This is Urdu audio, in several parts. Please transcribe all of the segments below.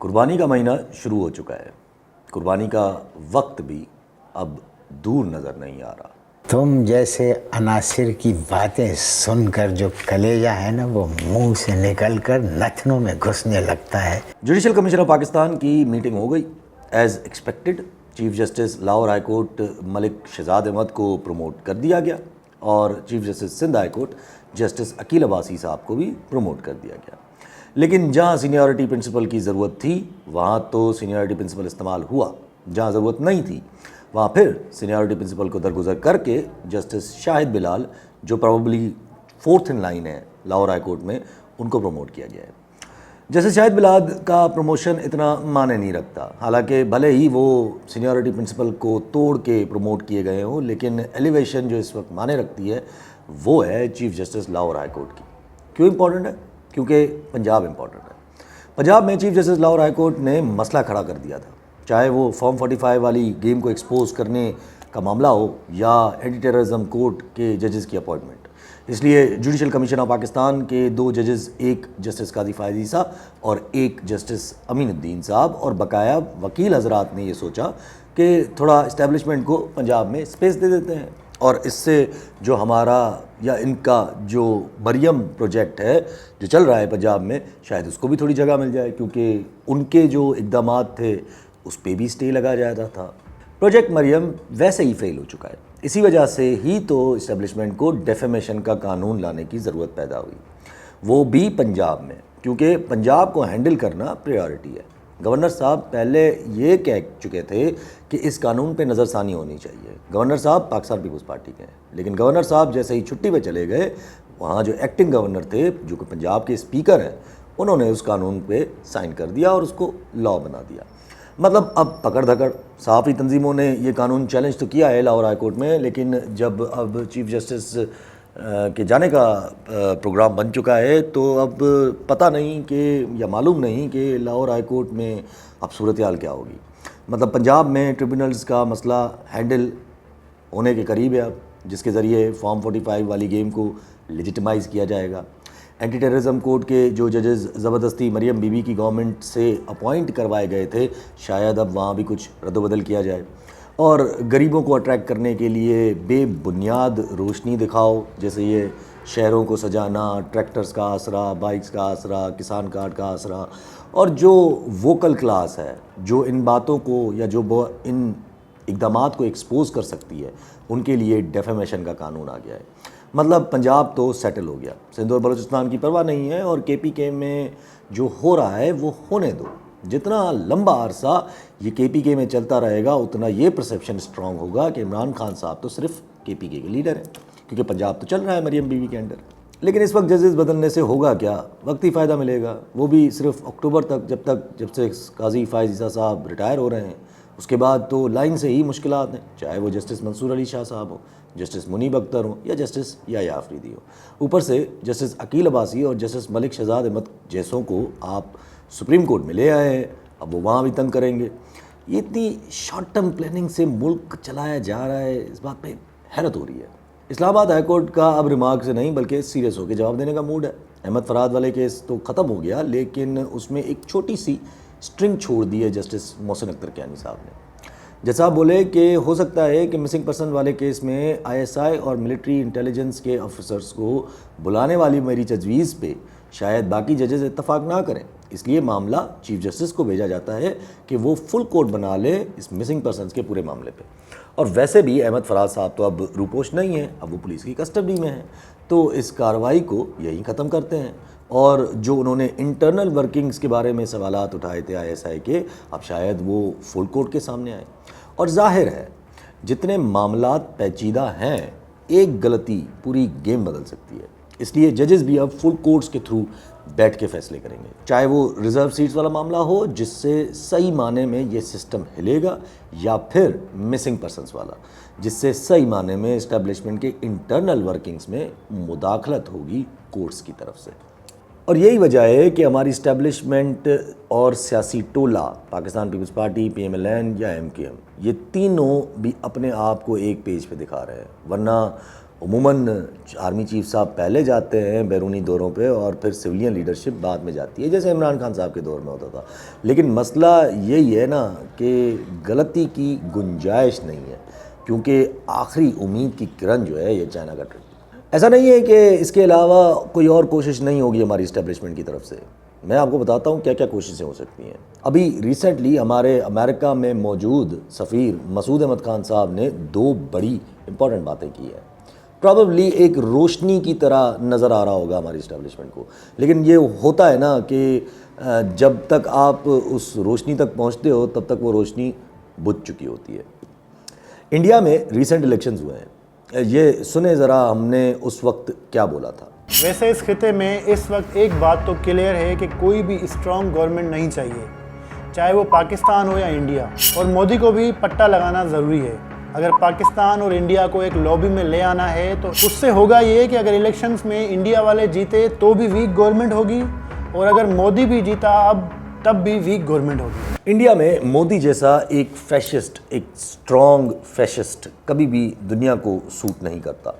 قربانی کا مہینہ شروع ہو چکا ہے. قربانی کا وقت بھی اب دور نظر نہیں آ رہا. تم جیسے عناصر کی باتیں سن کر جو کلیجہ ہے نا وہ منہ سے نکل کر نتنوں میں گھسنے لگتا ہے. جوڈیشل کمیشن آف پاکستان کی میٹنگ ہو گئی. As expected chief justice Lahore high court Malik Shahzad Ahmad کو پروموٹ کر دیا گیا اور chief justice Sindh high court justice Aqeel Abbasi صاحب کو بھی پروموٹ کر دیا گیا. لیکن جہاں سینیورٹی پرنسپل کی ضرورت تھی وہاں تو سینیورٹی پرنسپل استعمال ہوا، جہاں ضرورت نہیں تھی وہاں پھر سینیورٹی پرنسپل کو درگزر کر کے جسٹس شاہد بلال جو پروبلی فورتھ ان لائن ہے لاہور ہائی کورٹ میں، ان کو پروموٹ کیا گیا ہے. جسٹس شاہد بلال کا پروموشن اتنا معنی نہیں رکھتا، حالانکہ بھلے ہی وہ سینیورٹی پرنسپل کو توڑ کے پروموٹ کیے گئے ہوں، لیکن ایلیویشن جو اس وقت معنی رکھتی ہے وہ ہے chief justice Lahore high court کی. کیوں امپورٹنٹ ہے؟ کیونکہ پنجاب امپورٹنٹ ہے. پنجاب میں chief justice Lahore high court نے مسئلہ کھڑا کر دیا تھا، چاہے وہ فارم 45 والی گیم کو ایکسپوز کرنے کا معاملہ ہو یا اینٹی ٹیررزم کورٹ کے ججز کی اپوائنٹمنٹ. اس لیے جوڈیشل کمیشن آف پاکستان کے 2 ججز، ایک جسٹس قاضی فائز عیسیٰ اور ایک جسٹس امین الدین صاحب اور بقایا وکیل حضرات نے یہ سوچا کہ تھوڑا اسٹیبلشمنٹ کو پنجاب میں اسپیس دے دیتے ہیں، اور اس سے جو ہمارا یا ان کا جو مریم پروجیکٹ ہے جو چل رہا ہے پنجاب میں، شاید اس کو بھی تھوڑی جگہ مل جائے، کیونکہ ان کے جو اقدامات تھے اس پہ بھی اسٹے لگا جاتا تھا. پروجیکٹ مریم ویسے ہی فیل ہو چکا ہے. اسی وجہ سے ہی تو اسٹیبلشمنٹ کو ڈیفیمیشن کا قانون لانے کی ضرورت پیدا ہوئی، وہ بھی پنجاب میں، کیونکہ پنجاب کو ہینڈل کرنا پریورٹی ہے. گورنر صاحب پہلے یہ کہہ چکے تھے کہ اس قانون پہ نظر ثانی ہونی چاہیے. گورنر صاحب پاکستان پیپلز پارٹی کے ہیں، لیکن گورنر صاحب جیسے ہی چھٹی پہ چلے گئے، وہاں جو ایکٹنگ گورنر تھے جو کہ پنجاب کے اسپیکر ہیں، انہوں نے اس قانون پہ سائن کر دیا اور اس کو لا بنا دیا. مطلب اب پکڑ دھکڑ. صحافی تنظیموں نے یہ قانون چیلنج تو کیا ہے لاہور ہائی کورٹ میں، لیکن جب اب چیف جسٹس کے جانے کا پروگرام بن چکا ہے تو اب پتہ نہیں کہ یا معلوم نہیں کہ لاہور ہائی کورٹ میں اب صورتحال کیا ہوگی. مطلب پنجاب میں ٹریبونلز کا مسئلہ ہینڈل ہونے کے قریب ہے اب، جس کے ذریعے فارم 45 والی گیم کو لیجیٹمائز کیا جائے گا. اینٹی ٹیررزم کورٹ کے جو ججز زبردستی مریم بی بی کی گورنمنٹ سے اپوائنٹ کروائے گئے تھے، شاید اب وہاں بھی کچھ رد و بدل کیا جائے. اور غریبوں کو اٹریکٹ کرنے کے لیے بے بنیاد روشنی دکھاؤ، جیسے یہ شہروں کو سجانا، ٹریکٹرز کا آسرا، بائکس کا آسرا، کسان کارڈ کا آسرا، اور جو ووکل کلاس ہے جو ان باتوں کو یا جو ان اقدامات کو ایکسپوز کر سکتی ہے، ان کے لیے ڈیفیمیشن کا قانون آ گیا ہے. مطلب پنجاب تو سیٹل ہو گیا، سندھ اور بلوچستان کی پرواہ نہیں ہے، اور کے پی کے میں جو ہو رہا ہے وہ ہونے دو. جتنا لمبا عرصہ یہ کے پی کے میں چلتا رہے گا اتنا یہ پرسیپشن اسٹرانگ ہوگا کہ عمران خان صاحب تو صرف کے پی کے لیڈر ہیں، کیونکہ پنجاب تو چل رہا ہے مریم بی بی کے انڈر. لیکن اس وقت ججز بدلنے سے ہوگا کیا؟ وقتی فائدہ ملے گا، وہ بھی صرف اکتوبر تک، جب سے قاضی فائز عیسیٰ صاحب ریٹائر ہو رہے ہیں. اس کے بعد تو لائن سے ہی مشکلات ہیں، چاہے وہ جسٹس منصور علی شاہ صاحب ہوں، جسٹس منیب اختر ہوں یا جسٹس یحییٰ آفریدی ہو. اوپر سے جسٹس عقیل عباسی اور جسٹس ملک شہزاد احمد جیسوں کو آپ سپریم کورٹ میں لے آئے ہیں، اب وہ وہاں بھی تنگ کریں گے. یہ اتنی شارٹ ٹرم پلاننگ سے ملک چلایا جا رہا ہے، اس بات پہ حیرت ہو رہی ہے. اسلام آباد ہائی کورٹ کا اب ریمارک سے نہیں بلکہ سیریس ہو کے جواب دینے کا موڈ ہے. احمد فراد والے کیس تو ختم ہو گیا، لیکن اس میں ایک چھوٹی سی سٹرنگ چھوڑ دی ہے جسٹس محسن اختر کیانی صاحب نے. جج صاحب بولے کہ ہو سکتا ہے کہ مسنگ پرسن والے کیس میں آئی ایس آئی اور ملٹری انٹیلیجنس کے آفیسرز کو بلانے والی میری تجویز پہ شاید باقی ججز اتفاق نہ کریں، اس لیے معاملہ چیف جسٹس کو بھیجا جاتا ہے کہ وہ فل کورٹ بنا لے اس مسنگ پرسنز کے پورے معاملے پہ. اور ویسے بھی احمد فراد صاحب تو اب روپوش نہیں ہیں، اب وہ پولیس کی کسٹڈی میں ہیں، تو اس کارروائی کو یہی ختم کرتے ہیں. اور جو انہوں نے انٹرنل ورکنگز کے بارے میں سوالات اٹھائے تھے آئی ایس آئی کے، اب شاید وہ فل کورٹ کے سامنے آئے. اور ظاہر ہے جتنے معاملات پیچیدہ ہیں، ایک غلطی پوری گیم بدل سکتی ہے، اس لیے ججز بھی اب فل کورٹس کے تھرو بیٹھ کے فیصلے کریں گے، چاہے وہ ریزرو سیٹس والا معاملہ ہو جس سے صحیح معنی میں یہ سسٹم ہلے گا، یا پھر مسنگ پرسنس والا جس سے صحیح معنی میں اسٹیبلشمنٹ کے انٹرنل ورکنگز میں مداخلت ہوگی کورٹس کی طرف سے. اور یہی وجہ ہے کہ ہماری اسٹیبلشمنٹ اور سیاسی ٹولہ Pakistan Peoples Party, P M L N یا ایم کیو ایم، یہ تینوں بھی اپنے آپ کو ایک پیج پہ دکھا رہے ہیں، ورنہ عموماً آرمی چیف صاحب پہلے جاتے ہیں بیرونی دوروں پہ اور پھر سویلین لیڈرشپ بعد میں جاتی ہے، جیسے عمران خان صاحب کے دور میں ہوتا تھا. لیکن مسئلہ یہی ہے نا کہ غلطی کی گنجائش نہیں ہے، کیونکہ آخری امید کی کرن جو ہے یہ چائنا کا ٹرپ. ایسا نہیں ہے کہ اس کے علاوہ کوئی اور کوشش نہیں ہوگی ہماری اسٹیبلشمنٹ کی طرف سے. میں آپ کو بتاتا ہوں کیا کیا کوششیں ہو سکتی ہیں. ابھی ریسنٹلی ہمارے امریکہ میں موجود سفیر مسعود احمد خان صاحب نے 2 بڑی امپورٹنٹ باتیں کی ہیں. پرابیبلی ایک روشنی کی طرح نظر آ رہا ہوگا ہماری اسٹیبلشمنٹ کو، لیکن یہ ہوتا ہے نا کہ جب تک آپ اس روشنی تک پہنچتے ہو تب تک وہ روشنی بجھ چکی ہوتی ہے. انڈیا میں ریسنٹ الیکشنز ہوئے ہیں، یہ سنیں ذرا ہم نے اس وقت کیا بولا تھا. ویسے اس خطے میں اس وقت ایک بات تو کلیئر ہے کہ کوئی بھی اسٹرانگ گورنمنٹ نہیں چاہیے، چاہے وہ پاکستان ہو یا انڈیا. اور مودی کو بھی پٹا لگانا ضروری ہے. اگر پاکستان اور انڈیا کو ایک لابی میں لے آنا ہے تو اس سے ہوگا یہ کہ اگر الیکشنز میں انڈیا والے جیتے تو بھی ویک گورنمنٹ ہوگی، اور اگر مودی بھی جیتا تب بھی ویک گورنمنٹ ہوگی. انڈیا میں مودی جیسا ایک فیشسٹ، ایک اسٹرانگ فیشسٹ کبھی بھی دنیا کو سوٹ نہیں کرتا.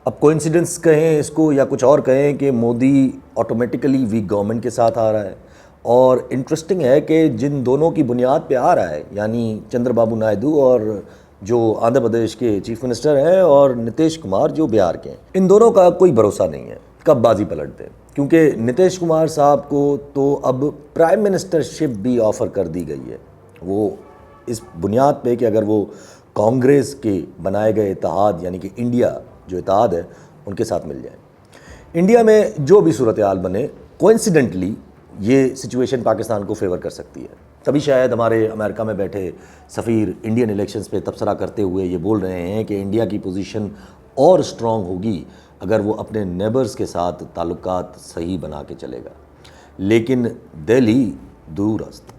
اب کوئنسیڈنس کہیں اس کو یا کچھ اور کہیں کہ مودی آٹومیٹیکلی ویک گورنمنٹ کے ساتھ آ رہا ہے. اور انٹرسٹنگ ہے کہ جن دونوں کی بنیاد پہ آ رہا ہے، یعنی چندر بابو نائیڈو اور جو آندھرا پردیش کے چیف منسٹر ہیں اور نتیش کمار جو بہار کے ہیں، ان دونوں کا کوئی بھروسہ نہیں ہے کب بازی پلٹ دیں. کیونکہ نتیش کمار صاحب کو تو اب پرائم منسٹر شپ بھی آفر کر دی گئی ہے، وہ اس بنیاد پہ کہ اگر وہ کانگریس کے بنائے گئے اتحاد یعنی کہ انڈیا جو اتحاد ہے ان کے ساتھ مل جائیں. انڈیا میں جو بھی صورتحال بنے، کوئنسیڈنٹلی یہ سچویشن پاکستان کو فیور کر سکتی ہے. تبھی شاید ہمارے امریکہ میں بیٹھے سفیر انڈین الیکشنز پہ تبصرہ کرتے ہوئے یہ بول رہے ہیں کہ انڈیا کی پوزیشن اور اسٹرانگ ہوگی اگر وہ اپنے نیبرز کے ساتھ تعلقات صحیح بنا کے چلے گا. لیکن دہلی دور است،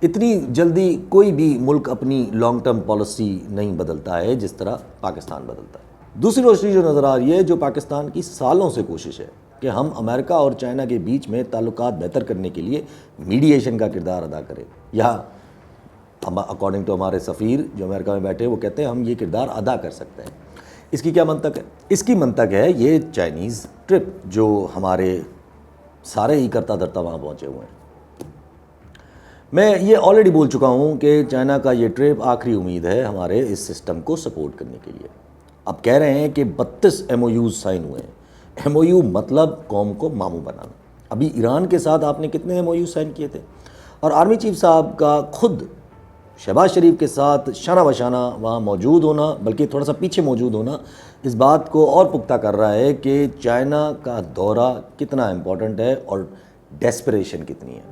اتنی جلدی کوئی بھی ملک اپنی لانگ ٹرم پالیسی نہیں بدلتا ہے جس طرح پاکستان بدلتا ہے. دوسری روشنی جو نظر آ رہی ہے، جو پاکستان کی سالوں سے کوشش ہے کہ ہم امریکہ اور چائنا کے بیچ میں تعلقات بہتر کرنے کے لیے میڈییشن کا کردار ادا کریں، یا اکارڈنگ ٹو ہمارے سفیر جو امریکہ میں بیٹھے وہ کہتے ہیں ہم یہ کردار ادا کر سکتے ہیں. اس کی کیا منطق ہے؟ اس کی منطق ہے یہ چائنیز ٹرپ جو ہمارے سارے ہی کرتا دھرتا وہاں پہنچے ہوئے ہیں. میں یہ آلریڈی بول چکا ہوں کہ چائنا کا یہ ٹرپ آخری امید ہے ہمارے اس سسٹم کو سپورٹ کرنے کے لیے. اب کہہ رہے ہیں کہ 32 MOUs سائن ہوئے ہیں. MOU مطلب قوم کو ماموں بنانا. ابھی ایران کے ساتھ آپ نے کتنے MOU سائن کیے تھے؟ اور آرمی چیف صاحب کا خود شہباز شریف کے ساتھ شانہ بشانہ وہاں موجود ہونا، بلکہ تھوڑا سا پیچھے موجود ہونا، اس بات کو اور پختہ کر رہا ہے کہ چائنا کا دورہ کتنا امپورٹنٹ ہے اور ڈیسپریشن کتنی ہے.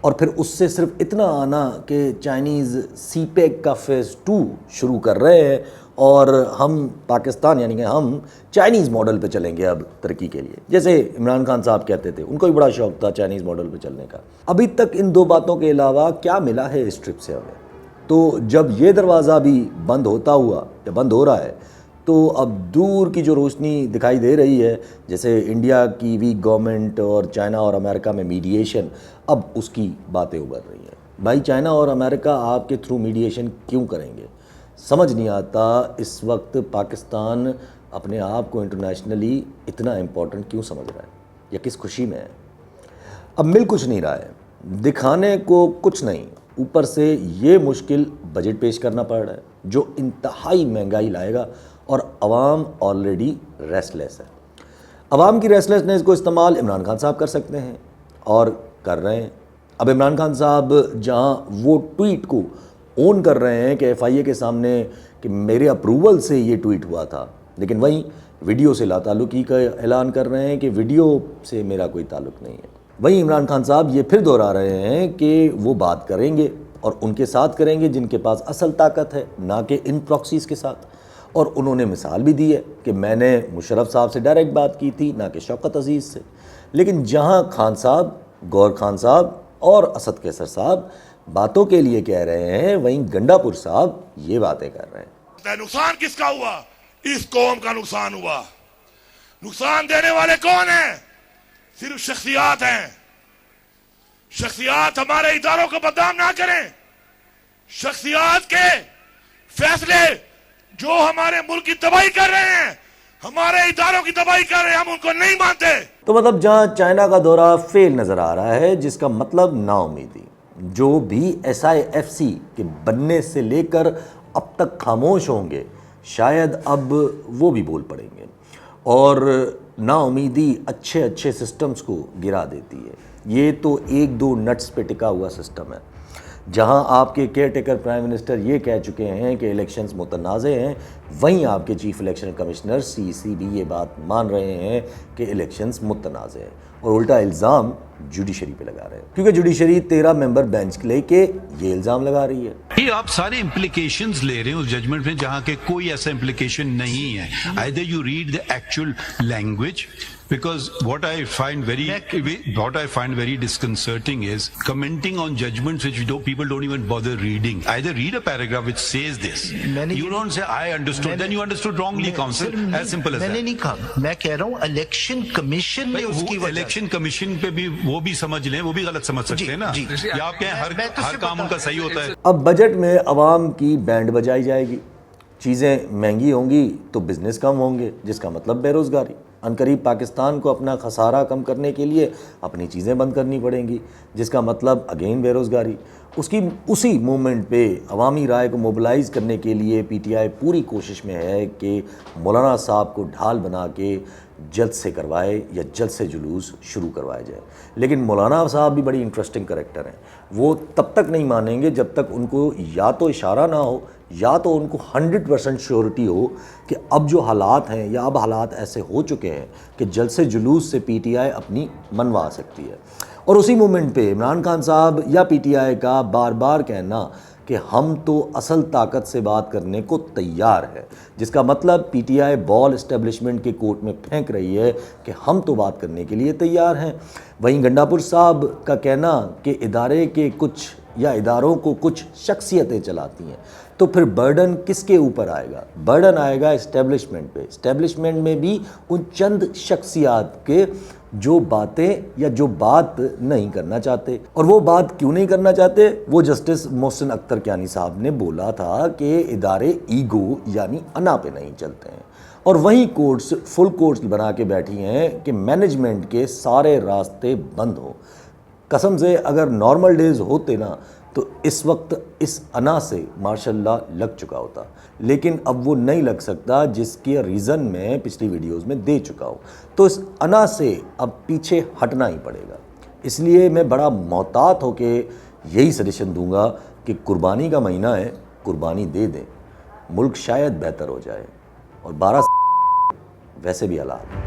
اور پھر اس سے صرف اتنا آنا کہ چائنیز سی پیک کا فیز 2 شروع کر رہے ہیں اور ہم پاکستان یعنی کہ ہم چائنیز ماڈل پہ چلیں گے اب ترقی کے لیے، جیسے عمران خان صاحب کہتے تھے. ان کو بھی بڑا شوق تھا چائنیز ماڈل پہ چلنے کا. ابھی تک ان 2 باتوں کے علاوہ کیا ملا ہے اس ٹرپ سے ہمیں؟ تو جب یہ دروازہ بھی بند ہوتا ہوا یا بند ہو رہا ہے تو اب دور کی جو روشنی دکھائی دے رہی ہے، جیسے انڈیا کی ویک گورنمنٹ اور چائنا اور امریکہ میں میڈییشن، اب اس کی باتیں ابھر رہی ہیں. بھائی چائنا اور امریکہ آپ کے تھرو میڈییشن کیوں کریں گے؟ سمجھ نہیں آتا اس وقت پاکستان اپنے آپ کو انٹرنیشنلی اتنا امپورٹنٹ کیوں سمجھ رہا ہے یا کس خوشی میں ہے. اب مل کچھ نہیں رہا ہے، دکھانے کو کچھ نہیں، اوپر سے یہ مشکل بجٹ پیش کرنا پڑ رہا ہے جو انتہائی مہنگائی لائے گا، اور عوام آلریڈی ریسٹ لیس ہے. عوام کی ریسٹ لیسنس کو استعمال عمران خان صاحب کر سکتے ہیں اور کر رہے ہیں. اب عمران خان صاحب جہاں وہ ٹویٹ کو اون کر رہے ہیں کہ FIA کے سامنے کہ میرے اپروول سے یہ ٹویٹ ہوا تھا، لیکن وہیں ویڈیو سے لا تعلقی کا اعلان کر رہے ہیں کہ ویڈیو سے میرا کوئی تعلق نہیں ہے. وہیں عمران خان صاحب یہ پھر دہرا رہے ہیں کہ وہ بات کریں گے اور ان کے ساتھ کریں گے جن کے پاس اصل طاقت ہے، نہ کہ ان پراکسیز کے ساتھ. اور انہوں نے مثال بھی دی ہے کہ میں نے مشرف صاحب سے ڈائریکٹ بات کی تھی، نہ کہ شوکت عزیز سے. لیکن جہاں خان صاحب، گور خان صاحب اور اسد قیصر صاحب باتوں کے لیے کہہ رہے ہیں، وہیں گنڈا پور صاحب یہ باتیں کر رہے ہیں۔ نقصان کس کا ہوا؟ اس قوم کا نقصان ہوا۔ نقصان دینے والے کون ہیں؟ صرف شخصیات ہیں۔ شخصیات ہمارے اداروں کو بدنام نہ کریں۔ شخصیات کے فیصلے جو ہمارے ملک کی تباہی کر رہے ہیں، ہمارے اداروں کی تباہی کر رہے ہیں، ہم ان کو نہیں مانتے۔ تو مطلب جہاں چائنا کا دورہ فیل نظر آ رہا ہے، جس کا مطلب نا امیدی، جو بھی SIFC کے بننے سے لے کر اب تک خاموش ہوں گے، شاید اب وہ بھی بول پڑیں گے، اور نا امیدی اچھے اچھے سسٹمز کو گرا دیتی ہے۔ یہ تو ایک دو نٹس پہ ٹکا ہوا سسٹم ہے۔ جہاں آپ کے کیئر ٹیکر پرائم منسٹر یہ کہہ چکے ہیں کہ الیکشنز متنازع ہیں، وہیں آپ کے چیف الیکشن کمشنر CEC بھی یہ بات مان رہے ہیں کہ الیکشنز متنازع ہیں، اور الٹا الزام جوڈیشری پہ لگا رہے ہیں، کیونکہ جوڈیشری 13 ممبر بینچ لے کے یہ الزام لگا رہی ہے۔ یہ آپ سارے امپلیکیشنز لے رہے ہیں اس ججمنٹ میں جہاں کہ کوئی ایسا امپلیکیشن نہیں ہے۔ either you read the actual language, because what I find very disconcerting is commenting on judgments which people don't even bother reading. Either read a paragraph which says this. You don't say I understood, then you understood wrongly, counsel. As simple as that. میں نے نہیں کہا، میں کہہ رہا ہوں الیکشن کمیشن نے اس کی وجہ، الیکشن کمیشن پہ بھی وہ بھی سمجھ لیں، وہ بھی غلط سمجھ سکتے ہیں نا، یا آپ کہیں ہر کام ان کا صحیح ہوتا ہے۔ اب بجٹ میں عوام کی بینڈ بجائی جائے گی، چیزیں مہنگی ہوں گی تو بزنس کم ہوں گے، جس کا مطلب بے روزگاری۔ عنقریب پاکستان کو اپنا خسارہ کم کرنے کے لیے اپنی چیزیں بند کرنی پڑیں گی، جس کا مطلب اگین بے روزگاری۔ اسی مومنٹ پہ عوامی رائے کو موبلائز کرنے کے لیے PTI پوری کوشش میں ہے کہ مولانا صاحب کو ڈھال بنا کے جلد سے کروائے یا جلد سے جلوس شروع کروایا جائے۔ لیکن مولانا صاحب بھی بڑی انٹرسٹنگ کریکٹر ہیں، وہ تب تک نہیں مانیں گے جب تک ان کو یا تو اشارہ نہ ہو یا تو ان کو 100% شیورٹی ہو کہ اب جو حالات ہیں یا اب حالات ایسے ہو چکے ہیں کہ جلد سے جلوس سے PTI اپنی منوا سکتی ہے۔ اور اسی مومنٹ پہ عمران خان صاحب یا PTI کا بار بار کہنا کہ ہم تو اصل طاقت سے بات کرنے کو تیار ہے، جس کا مطلب PTI بال اسٹیبلشمنٹ کے کورٹ میں پھینک رہی ہے کہ ہم تو بات کرنے کے لیے تیار ہیں۔ وہیں گنڈا پور صاحب کا کہنا کہ ادارے کے کچھ یا اداروں کو کچھ شخصیتیں چلاتی ہیں، تو پھر برڈن کس کے اوپر آئے گا؟ برڈن آئے گا اسٹیبلشمنٹ پہ۔ اسٹیبلشمنٹ میں بھی ان چند شخصیات کے جو باتیں یا جو بات نہیں کرنا چاہتے، اور وہ بات کیوں نہیں کرنا چاہتے؟ وہ جسٹس محسن اختر کیانی صاحب نے بولا تھا کہ ادارے ایگو یعنی انا پہ نہیں چلتے ہیں، اور وہیں کورٹس فل کورٹس بنا کے بیٹھی ہیں کہ مینجمنٹ کے سارے راستے بند ہوں۔ قسم سے اگر نارمل ڈیز ہوتے نا تو اس وقت اس انا سے ماشاء اللہ لگ چکا ہوتا، لیکن اب وہ نہیں لگ سکتا، جس کی ریزن میں پچھلی ویڈیوز میں دے چکا ہوں۔ تو اس انا سے اب پیچھے ہٹنا ہی پڑے گا۔ اس لیے میں بڑا محتاط ہو کے یہی سجیشن دوں گا کہ قربانی کا مہینہ ہے، قربانی دے دیں، ملک شاید بہتر ہو جائے، اور 12 ویسے بھی حالات